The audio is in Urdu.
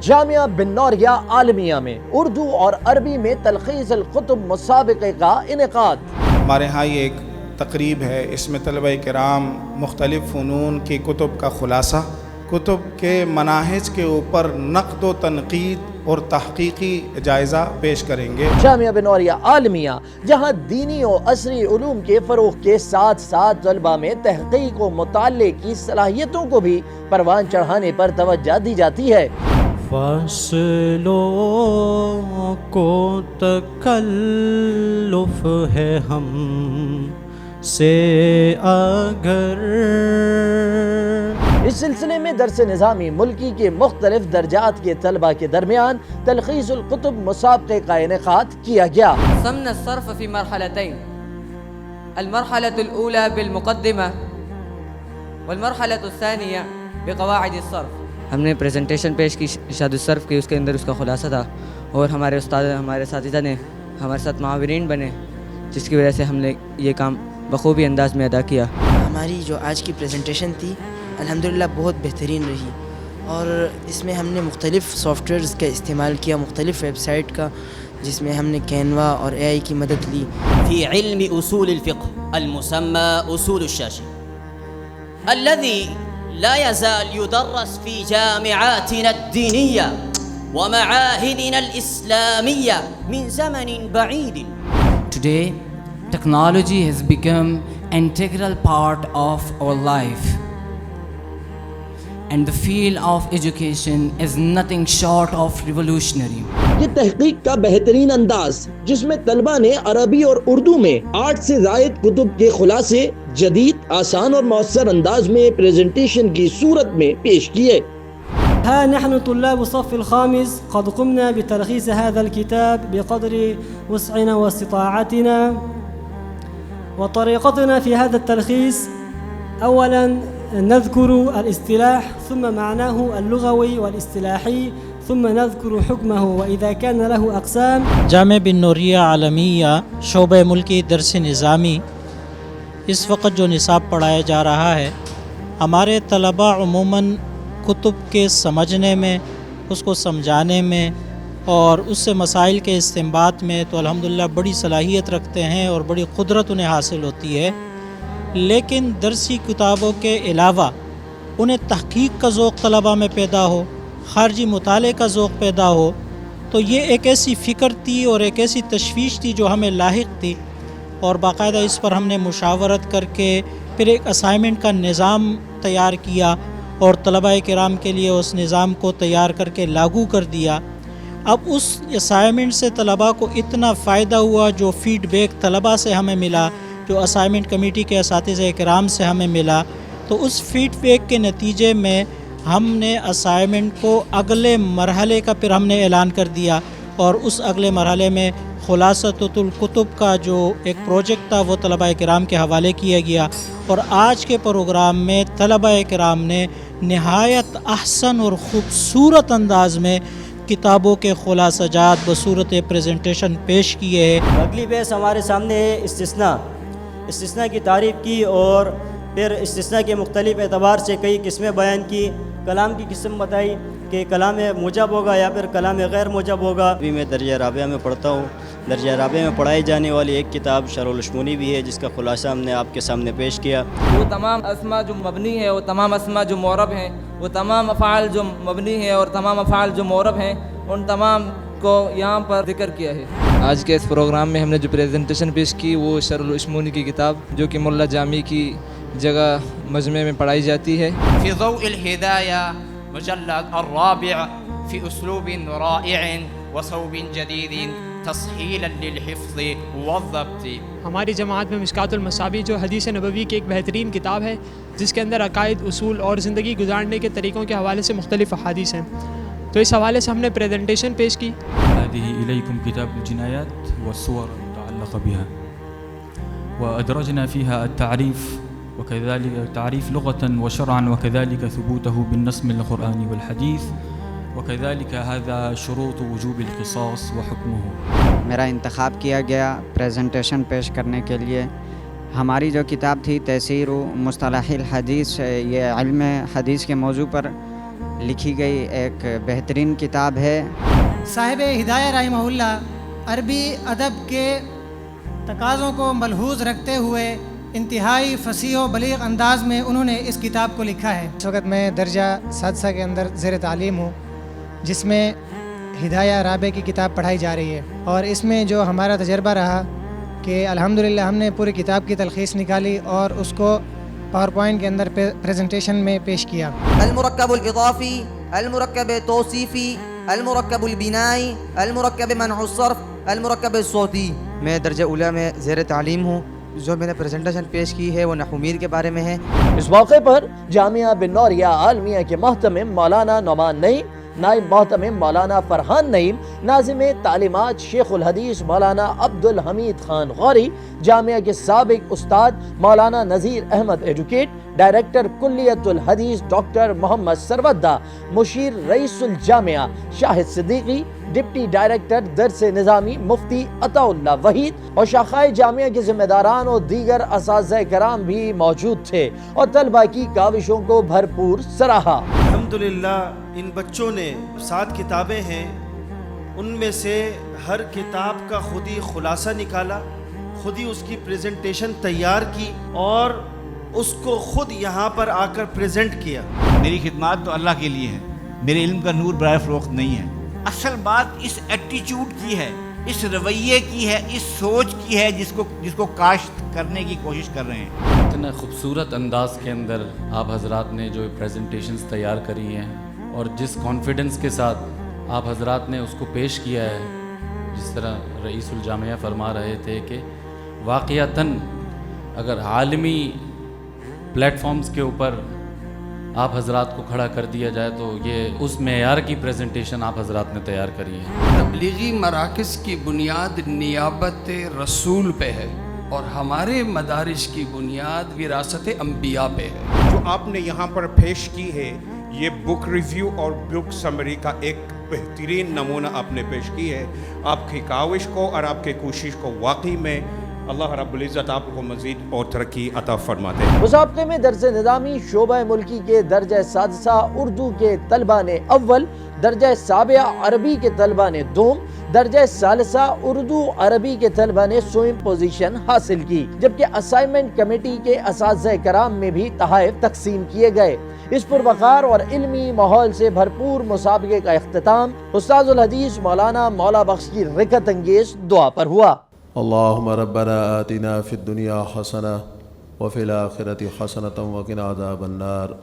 جامعہ بن نوریہ عالمیہ میں اردو اور عربی میں تلخیص الکتب مسابقے کا انعقاد۔ ہمارے ہاں یہ ایک تقریب ہے، اس میں طلبہ کرام مختلف فنون کی کتب کا خلاصہ، کتب کے مناہج کے اوپر نقد و تنقید اور تحقیقی جائزہ پیش کریں گے۔ جامعہ بن نوریہ عالمیہ جہاں دینی و عصری علوم کے فروغ کے ساتھ ساتھ طلبہ میں تحقیق و مطالعے کی صلاحیتوں کو بھی پروان چڑھانے پر توجہ دی جاتی ہے۔ فصلوں کو تکلف ہے ہم سے اگر۔ اس سلسلے میں درس نظامی ملکی کے مختلف درجات کے طلبہ کے درمیان تلخیص الکتب مسابقے کا انعقاد کیا گیا۔ قسمنا الصرف في مرحلتين، المرحلة الأولى بالمقدمة والمرحلة الثانية بقواعد الصرف۔ ہم نے پریزنٹیشن پیش کی ارشاد الصرف کی، اس کے اندر اس کا خلاصہ تھا، اور ہمارے استاد ہمارے اساتذہ نے ہمارے ساتھ معاونین بنے، جس کی وجہ سے ہم نے یہ کام بخوبی انداز میں ادا کیا۔ ہماری جو آج کی پریزنٹیشن تھی الحمدللہ بہت بہترین رہی، اور اس میں ہم نے مختلف سافٹ ویئرز کا استعمال کیا، مختلف ویب سائٹ کا، جس میں ہم نے کینوا اور اے آئی کی مدد لی۔ في علم أصول الفقه المسمى أصول الشاشة الذي لا يزال يدرس في جامعاتنا الدينية ومعاهدنا الإسلامية من زمن بعيد. Today, technology has become an integral part of our life, and the field of education is nothing short of revolutionary. یہ تحقیق کا بہترین انداز جس میں طلبہ نے عربی اور اردو میں 8 سے زائد کتب کے خلاصے جدید، آسان اور مؤثر انداز میں پریزنٹیشن کی صورت میں پیش کیے۔ ها نحن طلاب الصف الخامس قد قمنا بتلخيص هذا الكتاب بقدر وسعنا واستطاعتنا، وطريقتنا في هذا التلخيص أولا نذكر الاصطلاح ثم معناه اللغوي والاصطلاحي ثم نذكر حكمه وإذا كان له أقسام۔ جامعہ بن نوریہ عالمیہ شعبہ ملکی درس نظامی اس وقت جو نصاب پڑھایا جا رہا ہے، ہمارے طلباء عموماً کتب کے سمجھنے میں، اس کو سمجھانے میں اور اس سے مسائل کے استنباط میں تو الحمدللہ بڑی صلاحیت رکھتے ہیں اور بڑی قدرت انہیں حاصل ہوتی ہے، لیکن درسی کتابوں کے علاوہ انہیں تحقیق کا ذوق طلباء میں پیدا ہو، خارجی مطالعے کا ذوق پیدا ہو، تو یہ ایک ایسی فکر تھی اور ایک ایسی تشویش تھی جو ہمیں لاحق تھی، اور باقاعدہ اس پر ہم نے مشاورت کر کے پھر ایک اسائنمنٹ کا نظام تیار کیا اور طلباء کرام کے لیے اس نظام کو تیار کر کے لاگو کر دیا۔ اب اس اسائنمنٹ سے طلباء کو اتنا فائدہ ہوا، جو فیڈ بیک طلباء سے ہمیں ملا، جو اسائنمنٹ کمیٹی کے اساتذہ کرام سے ہمیں ملا، تو اس فیڈ بیک کے نتیجے میں ہم نے اسائنمنٹ کو اگلے مرحلے کا پھر ہم نے اعلان کر دیا، اور اس اگلے مرحلے میں خلاصۃ الکتب کا جو ایک پروجیکٹ تھا وہ طلباء کرام کے حوالے کیا گیا، اور آج کے پروگرام میں طلباء کرام نے نہایت احسن اور خوبصورت انداز میں کتابوں کے خلاصہ جات بصورت پریزنٹیشن پیش کیے ہیں۔ اگلی بحث ہمارے سامنے ہے استثناء کی تعریف کی، اور پھر استثناء کے مختلف اعتبار سے کئی قسمیں بیان کی، کلام کی قسم بتائی کہ کلام موجب ہوگا یا پھر کلام غیر موجب ہوگا۔ ابھی میں درجہ رابعہ میں پڑھتا ہوں، درجہ رابعہ میں پڑھائی جانے والی ایک کتاب شرح العشمونی بھی ہے، جس کا خلاصہ ہم نے آپ کے سامنے پیش کیا۔ وہ تمام اسماء جو مبنی ہے، وہ تمام اسماء جو معرب ہیں، وہ تمام افعال جو مبنی ہیں اور تمام افعال جو معرب ہیں، ان تمام کو یہاں پر ذکر کیا ہے۔ آج کے اس پروگرام میں ہم نے جو پریزنٹیشن پیش کی وہ شرح العشمونی کی کتاب، جو کہ ملا جامی کی جگہ مجمع میں پڑھائی جاتی ہے۔ في ضوء الهداية مجلد الرابع في أسلوب رائع وصوب جديد تسهيلا للحفظ والضبط۔ ہماری جماعت میں مشکات المصابیح جو حدیث نبوی کی ایک بہترین کتاب ہے، جس کے اندر عقائد، اصول اور زندگی گزارنے کے طریقوں کے حوالے سے مختلف احادیث ہیں، تو اس حوالے سے ہم نے پریزنٹیشن پیش کی۔ هذه إليكم كتاب الجنايات والصور المتعلقة بها، وأدرجنا فيها التعريف، وكذلك تعريف لغة وشرعا، وكذلك ثبوته بالنص من القرآن والحديث، وكذلك هذا شروط وجوب القصاص وحكمه۔ میرا انتخاب کیا گیا پریزنٹیشن پیش کرنے کے لیے۔ ہماری جو کتاب تھی تیسیر مصطلح الحدیث، یہ علم حدیث کے موضوع پر لکھی گئی ایک بہترین کتاب ہے۔ صاحب ہدایہ رحمہ اللہ عربی ادب کے تقاضوں کو ملحوظ رکھتے ہوئے انتہائی فصیح و بلیغ انداز میں انہوں نے اس کتاب کو لکھا ہے۔ اس وقت میں درجہ سادسہ کے اندر زیر تعلیم ہوں، جس میں ہدایہ رابع کی کتاب پڑھائی جا رہی ہے، اور اس میں جو ہمارا تجربہ رہا کہ الحمدللہ ہم نے پوری کتاب کی تلخیص نکالی اور اس کو پاور پوائنٹ کے اندر پریزنٹیشن میں پیش کیا۔ المرکب الاضافی، المرکب توصیفی، المرکب البنائی، المرکب منع الصرف، المرکب الصوتی۔ میں درجہ اولیٰ میں زیر تعلیم ہوں، جو میں نے پریزنٹیشن پیش کی ہے وہ نحو میر کے بارے میں ہے۔ اس موقع پر جامعہ بن نوریہ عالمیہ کے محتمم مولانا نعمان نعیم، نائب محتمم مولانا فرحان نعیم، ناظم تعلیمات شیخ الحدیث مولانا عبد الحمید خان غوری، جامعہ کے سابق استاد مولانا نذیر احمد ایڈوکیٹ، ڈائریکٹر کلیت الحدیث ڈاکٹر محمد سرودہ، مشیر رئیس الجامعہ شاہد صدیقی، ڈپٹی ڈائریکٹر درس نظامی مفتی عطا اللہ وحید اور شاخائے جامعہ کے ذمہ داران اور دیگر اساتذہ کرام بھی موجود تھے اور طلبہ کی کاوشوں کو بھرپور سراہا۔ الحمدللہ ان بچوں نے 7 کتابیں ہیں، ان میں سے ہر کتاب کا خود ہی خلاصہ نکالا، خود ہی اس کی پریزنٹیشن تیار کی اور اس کو خود یہاں پر آ کر پریزنٹ کیا۔ میری خدمات تو اللہ کے لیے ہے، میرے علم کا نور برائے فروخت نہیں ہے۔ اصل بات اس ایٹیچیوڈ کی ہے، اس رویے کی ہے، اس سوچ کی ہے جس کو کاشت کرنے کی کوشش کر رہے ہیں۔ اتنا خوبصورت انداز کے اندر آپ حضرات نے جو پریزنٹیشنز تیار کری ہیں اور جس کانفیڈنس کے ساتھ آپ حضرات نے اس کو پیش کیا ہے، جس طرح رئیس الجامعہ فرما رہے تھے کہ واقعتاً اگر عالمی پلیٹ فارمز کے اوپر آپ حضرات کو کھڑا کر دیا جائے تو یہ اس معیار کی پریزنٹیشن آپ حضرات نے تیار کری ہے۔ تبلیغی مراکز کی بنیاد نیابت رسول پہ ہے اور ہمارے مدارس کی بنیاد وراثت انبیاء پہ ہے۔ جو آپ نے یہاں پر پیش کی ہے یہ بک ریویو اور بک سمری کا ایک بہترین نمونہ آپ نے پیش کی ہے۔ آپ کی کاوش کو اور آپ کی کوشش کو واقعی میں اللہ رب العزت آپ کو مزید اور ترقی عطا فرماتے ہیں۔ مسابقے میں درس نظامی شعبہ ملکی کے درجہ سادسہ اردو کے طلبہ نے اول، درجہ سابعہ عربی کے طلبہ نے دوم، درجہ ثالثہ اردو عربی کے طلبہ نے سوئم پوزیشن حاصل کی، جبکہ اسائنمنٹ کمیٹی کے اساتذہ کرام میں بھی تحائف تقسیم کیے گئے۔ اس پروقار اور علمی ماحول سے بھرپور مسابقے کا اختتام استاد الحدیث مولانا مولا بخش کی رکعت انگیز دعا پر ہوا۔ اللهم ربنا آتنا في الدنيا حسنة وفي الآخرة حسنة وقنا عذاب النار